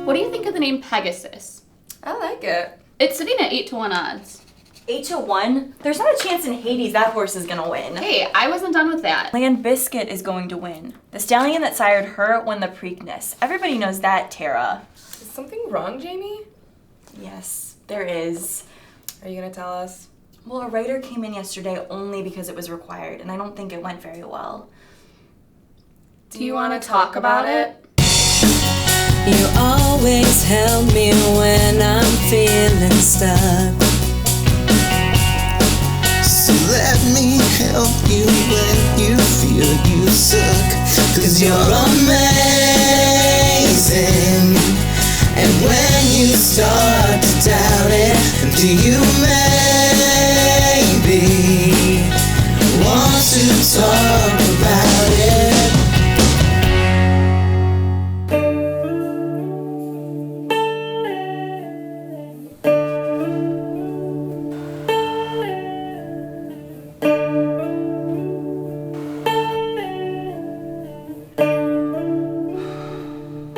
What do you think of the name Pegasus? I like it. It's sitting at 8-1 odds. 8-1? There's not a chance in Hades that horse is gonna win. Hey, I wasn't done with that. Land Biscuit is going to win. The stallion that sired her won the Preakness. Everybody knows that, Tara. Is something wrong, Jaymie? Yes, there is. Are you gonna tell us? Well, a writer came in yesterday only because it was required, and I don't think it went very well. Do you want to talk about it? You always help me when I'm feeling stuck. So let me help you when you feel you suck. 'Cause you're amazing. And when you start to doubt it, do you maybe want to talk about it?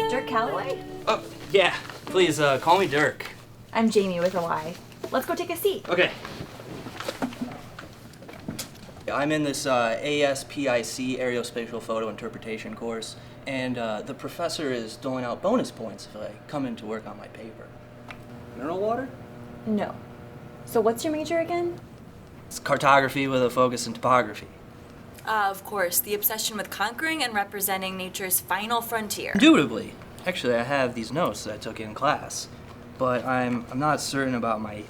Dirk Calloway? Oh, yeah. Please, call me Dirk. I'm Jaymie with a Y. Let's go take a seat. Okay. I'm in this ASPIC Aerospatial Photo Interpretation course, and the professor is doling out bonus points if I come in to work on my paper. Mineral water? No. So what's your major again? It's cartography with a focus in topography. Of course, the obsession with conquering and representing nature's final frontier. Indubitably. Actually, I have these notes that I took in class, but I'm not certain about my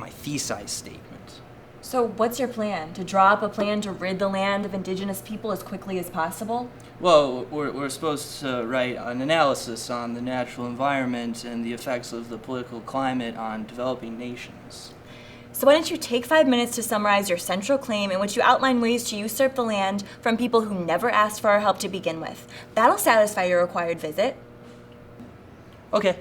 thesis statement. So what's your plan? To draw up a plan to rid the land of indigenous people as quickly as possible? Well, we're supposed to write an analysis on the natural environment and the effects of the political climate on developing nations. So why don't you take 5 minutes to summarize your central claim in which you outline ways to usurp the land from people who never asked for our help to begin with. That'll satisfy your required visit. Okay.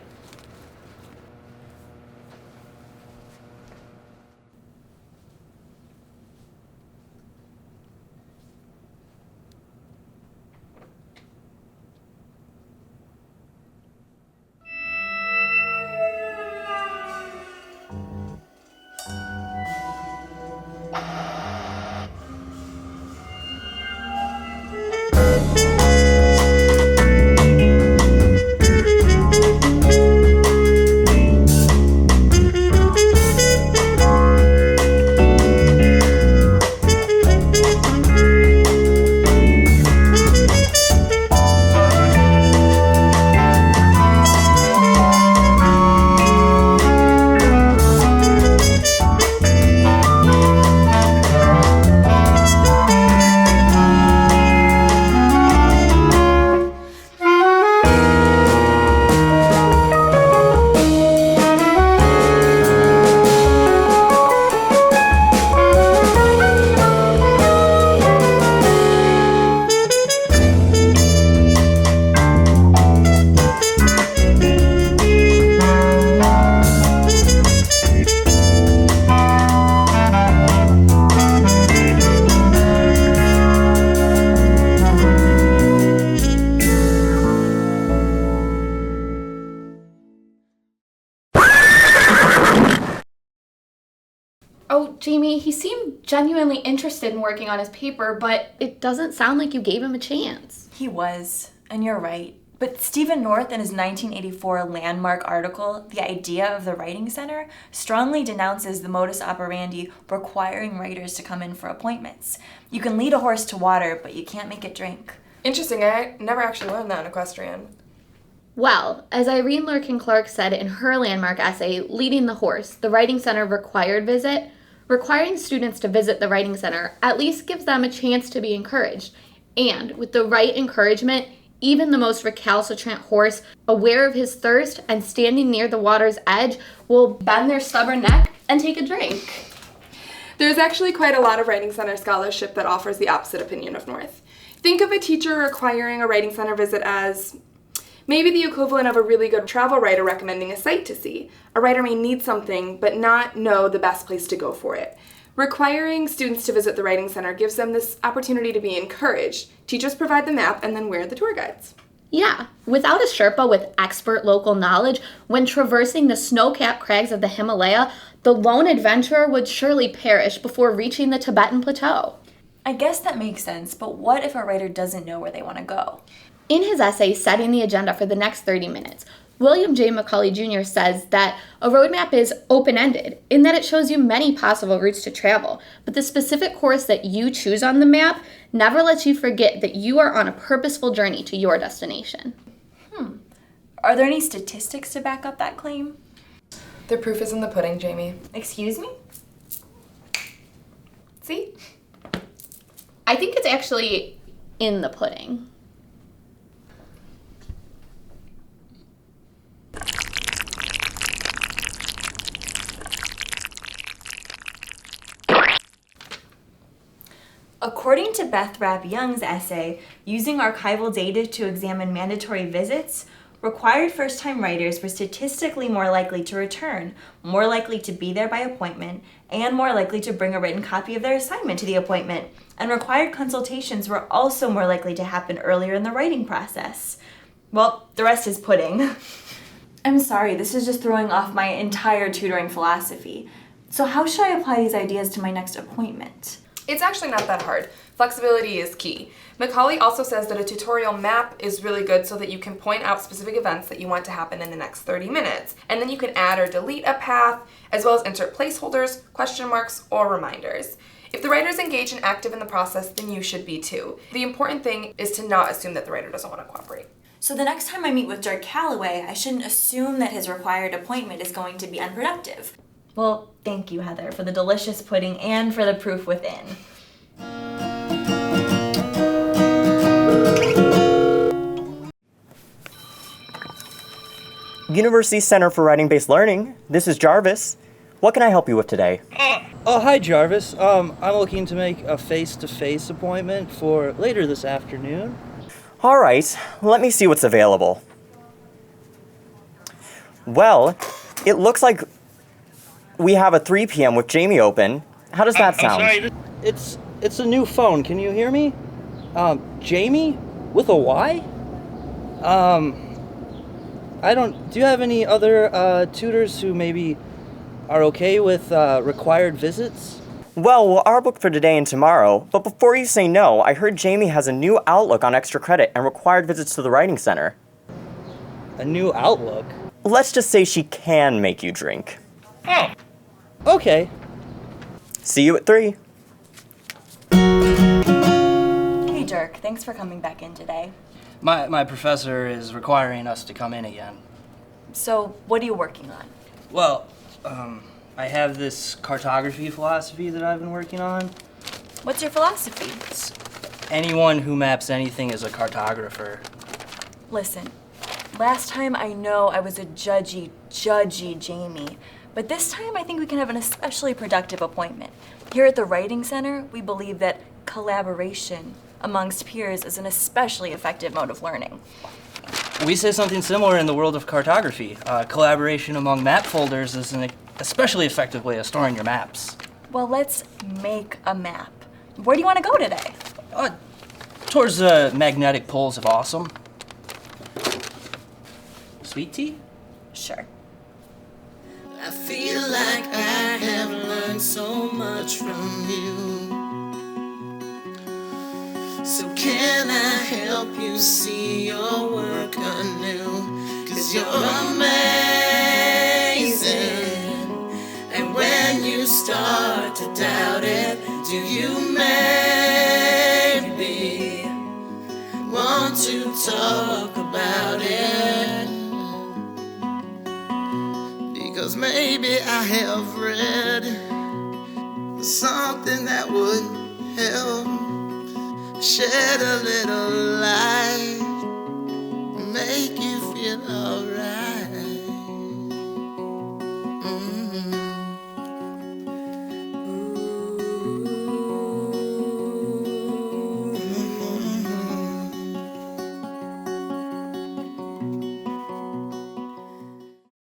Oh, Jaymie, he seemed genuinely interested in working on his paper, but it doesn't sound like you gave him a chance. He was, and you're right. But Stephen North, in his 1984 landmark article, The Idea of the Writing Center, strongly denounces the modus operandi requiring writers to come in for appointments. You can lead a horse to water, but you can't make it drink. Interesting, I never actually learned that in equestrian. Well, as Irene Lurkin-Clark said in her landmark essay, Leading the Horse, the Writing Center Required Visit, requiring students to visit the Writing Center at least gives them a chance to be encouraged. And with the right encouragement, even the most recalcitrant horse, aware of his thirst and standing near the water's edge, will bend their stubborn neck and take a drink. There's actually quite a lot of Writing Center scholarship that offers the opposite opinion of North. Think of a teacher requiring a Writing Center visit as maybe the equivalent of a really good travel writer recommending a site to see. A writer may need something, but not know the best place to go for it. Requiring students to visit the Writing Center gives them this opportunity to be encouraged. Teachers provide the map, and then we're the tour guides. Yeah, without a Sherpa with expert local knowledge, when traversing the snow-capped crags of the Himalaya, the lone adventurer would surely perish before reaching the Tibetan Plateau. I guess that makes sense, but what if a writer doesn't know where they want to go? In his essay, Setting the Agenda for the Next 30 Minutes, William J. Macaulay Jr. says that a roadmap is open-ended in that it shows you many possible routes to travel, but the specific course that you choose on the map never lets you forget that you are on a purposeful journey to your destination. Are there any statistics to back up that claim? The proof is in the pudding, Jaymie. Excuse me? See? I think it's actually in the pudding. According to Beth Rapp Young's essay, using archival data to examine mandatory visits, required first-time writers were statistically more likely to return, more likely to be there by appointment, and more likely to bring a written copy of their assignment to the appointment. And required consultations were also more likely to happen earlier in the writing process. Well, the rest is pudding. I'm sorry, this is just throwing off my entire tutoring philosophy. So how should I apply these ideas to my next appointment? It's actually not that hard. Flexibility is key. Macaulay also says that a tutorial map is really good so that you can point out specific events that you want to happen in the next 30 minutes. And then you can add or delete a path, as well as insert placeholders, question marks, or reminders. If the writer is engaged and active in the process, then you should be too. The important thing is to not assume that the writer doesn't want to cooperate. So the next time I meet with Dirk Calloway, I shouldn't assume that his required appointment is going to be unproductive. Well, thank you, Heather, for the delicious pudding and for the proof within. University Center for Writing-Based Learning. This is Jarvis. What can I help you with today? Oh, hi, Jarvis. I'm looking to make a face-to-face appointment for later this afternoon. All right, let me see what's available. Well, it looks like we have a 3 p.m. with Jaymie open. How does that sound? I'm sorry, it's a new phone. Can you hear me? Jaymie? With a Y? Do you have any other tutors who maybe are okay with required visits? Well, we're our booked for today and tomorrow, but before you say no, I heard Jaymie has a new outlook on extra credit and required visits to the Writing Center. A new outlook? Let's just say she can make you drink. Oh, okay. See you at 3. Hey, Dirk, thanks for coming back in today. My professor is requiring us to come in again. So, what are you working on? Well, I have this cartography philosophy that I've been working on. What's your philosophy? Anyone who maps anything is a cartographer. Listen, last time I know I was a judgy Jaymie, but this time I think we can have an especially productive appointment. Here at the Writing Center, we believe that collaboration amongst peers is an especially effective mode of learning. We say something similar in the world of cartography. Collaboration among map folders is an especially effective way of storing your maps. Well, let's make a map. Where do you want to go today? Towards the magnetic poles of awesome. Sweet tea? Sure. I feel like I have learned so much from you. So can I help you see your work anew? 'Cause you're amazing. And when you start to doubt it, do you maybe want to talk about it? Because maybe I have read something that would help shed a little light